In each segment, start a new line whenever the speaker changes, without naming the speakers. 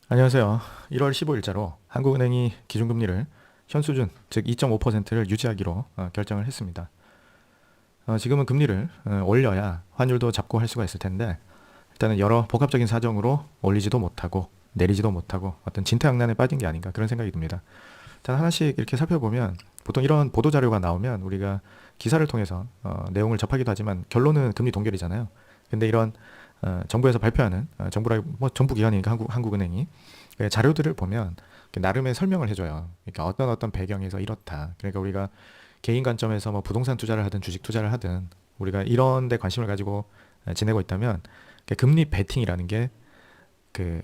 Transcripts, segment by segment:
안녕하세요. 1월 15일자로 한국은행이 기준금리를 현 수준, 즉 2.5%를 유지하기로 결정을 했습니다. 지금은 금리를 올려야 환율도 잡고 할 수가 있을 텐데 일단은 여러 복합적인 사정으로 올리지도 못하고 내리지도 못하고 어떤 진퇴양난에 빠진 게 아닌가 그런 생각이 듭니다. 일단 하나씩 이렇게 살펴보면 보통 이런 보도 자료가 나오면 우리가 기사를 통해서 내용을 접하기도 하지만 결론은 금리 동결이잖아요. 근데 이런 정부에서 발표하는 정부라 뭐 정부 기관이니까 한국은행이 자료들을 보면 나름의 설명을 해줘요. 그러니까 어떤 배경에서 이렇다. 그러니까 우리가 개인 관점에서 뭐 부동산 투자를 하든 주식 투자를 하든 우리가 이런 데 관심을 가지고 지내고 있다면 금리 베팅이라는 게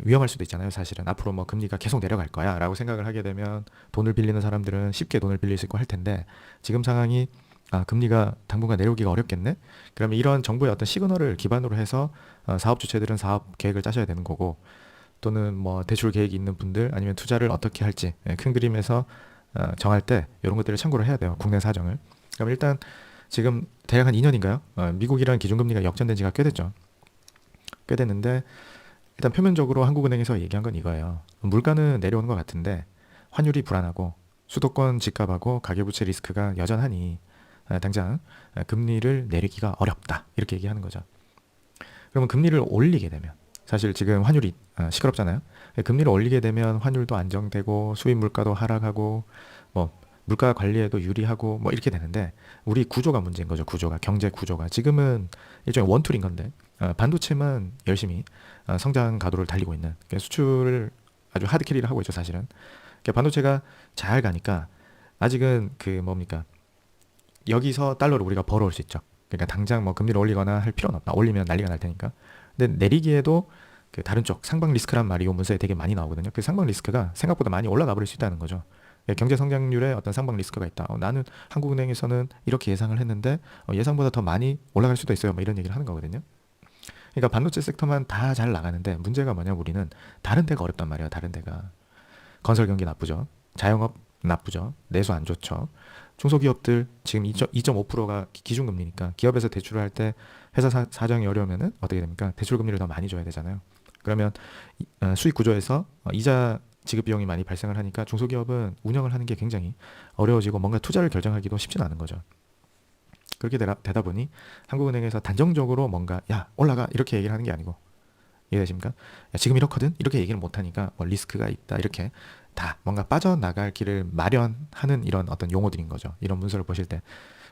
위험할 수도 있잖아요. 사실은 앞으로 뭐 금리가 계속 내려갈 거야라고 생각을 하게 되면 돈을 빌리는 사람들은 쉽게 돈을 빌릴 수 있고 할 텐데 지금 상황이 금리가 당분간 내려오기가 어렵겠네. 그러면 이런 정부의 어떤 시그널을 기반으로 해서 사업 주체들은 사업 계획을 짜셔야 되는 거고 또는 뭐 대출 계획이 있는 분들 아니면 투자를 어떻게 할지 큰 그림에서 정할 때 이런 것들을 참고를 해야 돼요. 국내 사정을. 그럼 일단 지금 대략 한 2년인가요? 미국이랑 기준금리가 역전된 지가 꽤 됐죠. 꽤 됐는데 일단 표면적으로 한국은행에서 얘기한 건 이거예요. 물가는 내려오는 것 같은데 환율이 불안하고 수도권 집값하고 가계부채 리스크가 여전하니 당장 금리를 내리기가 어렵다. 이렇게 얘기하는 거죠. 그러면 금리를 올리게 되면 사실 지금 환율이 시끄럽잖아요. 금리를 올리게 되면 환율도 안정되고 수입 물가도 하락하고 뭐 물가 관리에도 유리하고 뭐 이렇게 되는데 우리 구조가 문제인 거죠. 구조가 경제 구조가 지금은 일종의 원툴인 건데 반도체만 열심히 성장 가도를 달리고 있는 그러니까 수출을 아주 하드캐리를 하고 있죠. 사실은 그러니까 반도체가 잘 가니까 아직은 뭡니까 여기서 달러를 우리가 벌어올 수 있죠. 그러니까 당장 뭐 금리를 올리거나 할 필요는 없다. 올리면 난리가 날 테니까. 근데 내리기에도 다른 쪽 상방 리스크란 말이 이 문서에 되게 많이 나오거든요. 그 상방 리스크가 생각보다 많이 올라가 버릴 수 있다는 거죠. 경제 성장률에 어떤 상방 리스크가 있다. 나는 한국은행에서는 이렇게 예상을 했는데 예상보다 더 많이 올라갈 수도 있어요. 뭐 이런 얘기를 하는 거거든요. 그러니까 반도체 섹터만 다 잘 나가는데 문제가 뭐냐 우리는 다른 데가 어렵단 말이에요. 다른 데가 건설 경기 나쁘죠. 자영업 나쁘죠. 내수 안 좋죠. 중소기업들 지금 2.5%가 기준금리니까 기업에서 대출을 할 때 회사 사정이 어려우면은 어떻게 됩니까? 대출 금리를 더 많이 줘야 되잖아요. 그러면 수익 구조에서 이자 지급 비용이 많이 발생을 하니까 중소기업은 운영을 하는 게 굉장히 어려워지고 뭔가 투자를 결정하기도 쉽지는 않은 거죠. 그렇게 되다 보니 한국은행에서 단정적으로 뭔가 야 올라가 이렇게 얘기를 하는 게 아니고 이해되십니까? 야, 지금 이렇거든 이렇게 얘기를 못하니까 뭐 리스크가 있다 이렇게 다 뭔가 빠져나갈 길을 마련하는 이런 어떤 용어들인 거죠. 이런 문서를 보실 때.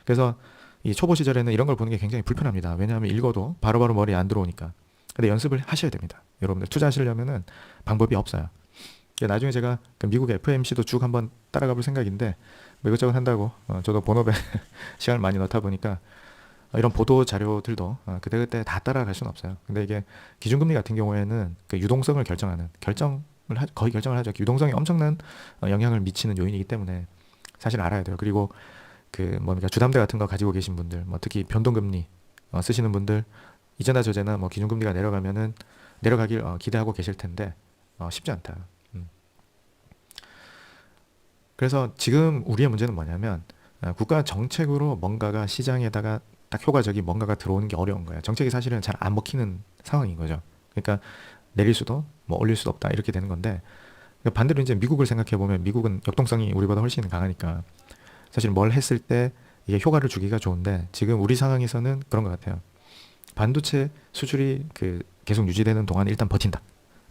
그래서 이 초보 시절에는 이런 걸 보는 게 굉장히 불편합니다. 왜냐하면 읽어도 바로바로 머리에 안 들어오니까. 근데 연습을 하셔야 됩니다. 여러분들 투자하시려면은 방법이 없어요. 나중에 제가 미국 FMC도 쭉 한번 따라가 볼 생각인데 뭐 이것저것 한다고 저도 본업에 시간을 많이 넣다 보니까 이런 보도 자료들도 그때그때 다 따라갈 수는 없어요. 근데 이게 기준금리 같은 경우에는 유동성을 결정하는 거의 결정을 하죠. 유동성이 엄청난 영향을 미치는 요인이기 때문에 사실 알아야 돼요. 그리고 뭡니까 주담대 같은 거 가지고 계신 분들, 뭐 특히 변동금리 쓰시는 분들 이제나 저제나 뭐 기준금리가 내려가면은 내려가길 기대하고 계실 텐데 쉽지 않다. 그래서 지금 우리의 문제는 뭐냐면 국가 정책으로 뭔가가 시장에다가 딱 효과적인 뭔가가 들어오는 게 어려운 거예요. 정책이 사실은 잘 안 먹히는 상황인 거죠. 그러니까 내릴 수도 뭐 올릴 수도 없다 이렇게 되는 건데 그러니까 반대로 이제 미국을 생각해 보면 미국은 역동성이 우리보다 훨씬 강하니까 사실 뭘 했을 때 이게 효과를 주기가 좋은데 지금 우리 상황에서는 그런 것 같아요. 반도체 수출이 계속 유지되는 동안 일단 버틴다.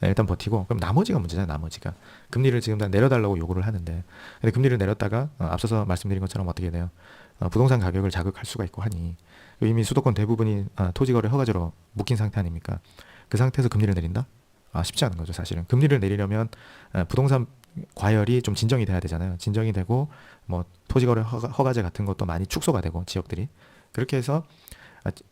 네, 일단 버티고 그럼 나머지가 문제잖아요. 나머지가 금리를 지금 다 내려달라고 요구를 하는데 근데 금리를 내렸다가 앞서서 말씀드린 것처럼 어떻게 돼요? 부동산 가격을 자극할 수가 있고 하니 이미 수도권 대부분이 토지거래 허가제로 묶인 상태 아닙니까? 그 상태에서 금리를 내린다? 쉽지 않은 거죠. 사실은 금리를 내리려면 부동산 과열이 좀 진정이 돼야 되잖아요. 진정이 되고 뭐 토지거래 허가제 같은 것도 많이 축소가 되고 지역들이 그렇게 해서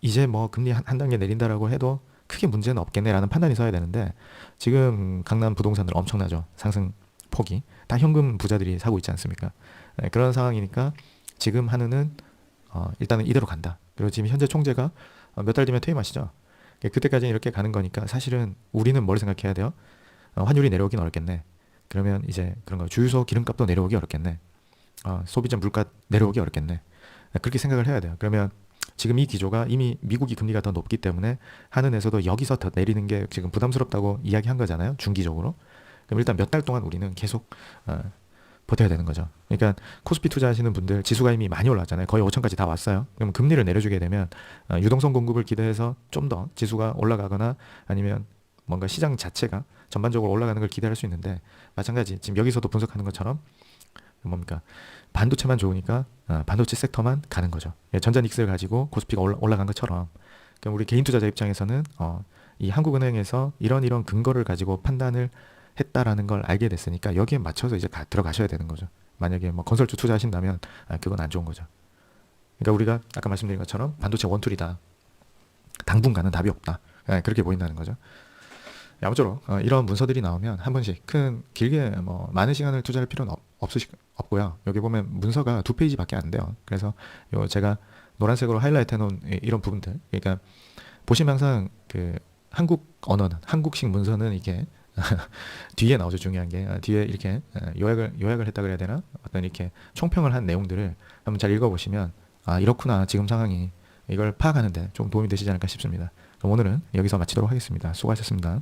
이제 뭐 금리 한 단계 내린다라고 해도 크게 문제는 없겠네라는 판단이 서야 되는데 지금 강남 부동산들 엄청나죠. 상승 폭이 다 현금 부자들이 사고 있지 않습니까? 네, 그런 상황이니까 지금 한은은 일단은 이대로 간다. 그리고 지금 현재 총재가 몇 달 뒤면 퇴임하시죠. 그때까지는 이렇게 가는 거니까 사실은 우리는 뭘 생각해야 돼요? 환율이 내려오긴 어렵겠네. 그러면 이제 그런 거 주유소 기름값도 내려오기 어렵겠네. 소비자 물가 내려오기 어렵겠네. 그렇게 생각을 해야 돼요. 그러면 지금 이 기조가 이미 미국이 금리가 더 높기 때문에 한은에서도 여기서 더 내리는 게 지금 부담스럽다고 이야기한 거잖아요. 중기적으로. 그럼 일단 몇 달 동안 우리는 계속 버텨야 되는 거죠. 그러니까 코스피 투자하시는 분들 지수가 이미 많이 올랐잖아요. 거의 5천까지 다 왔어요. 그럼 금리를 내려주게 되면 유동성 공급을 기대해서 좀 더 지수가 올라가거나 아니면 뭔가 시장 자체가 전반적으로 올라가는 걸 기대할 수 있는데, 마찬가지 지금 여기서도 분석하는 것처럼 뭡니까, 반도체만 좋으니까 반도체 섹터만 가는 거죠. 예, 전자닉스를 가지고 코스피가 올라간 것처럼. 그럼 우리 개인 투자자 입장에서는 이 한국은행에서 이런 근거를 가지고 판단을 했다라는 걸 알게 됐으니까 여기에 맞춰서 이제 들어가셔야 되는 거죠. 만약에 뭐 건설주 투자하신다면 그건 안 좋은 거죠. 그러니까 우리가 아까 말씀드린 것처럼 반도체 원툴이다, 당분간은 답이 없다, 그렇게 보인다는 거죠. 아무쪼록 이런 문서들이 나오면 한 번씩 길게 뭐 많은 시간을 투자할 필요는 없고요. 여기 보면 문서가 2페이지밖에 안 돼요. 그래서 요 제가 노란색으로 하이라이트 해놓은 이런 부분들, 그러니까 보시면 항상 한국 언어는, 한국식 문서는 이게 뒤에 나오죠. 중요한 게 뒤에 이렇게 요약을 했다 그래야 되나, 어떤 이렇게 총평을 한 내용들을 한번 잘 읽어보시면 이렇구나, 지금 상황이, 이걸 파악하는데 좀 도움이 되시지 않을까 싶습니다. 그럼 오늘은 여기서 마치도록 하겠습니다. 수고하셨습니다.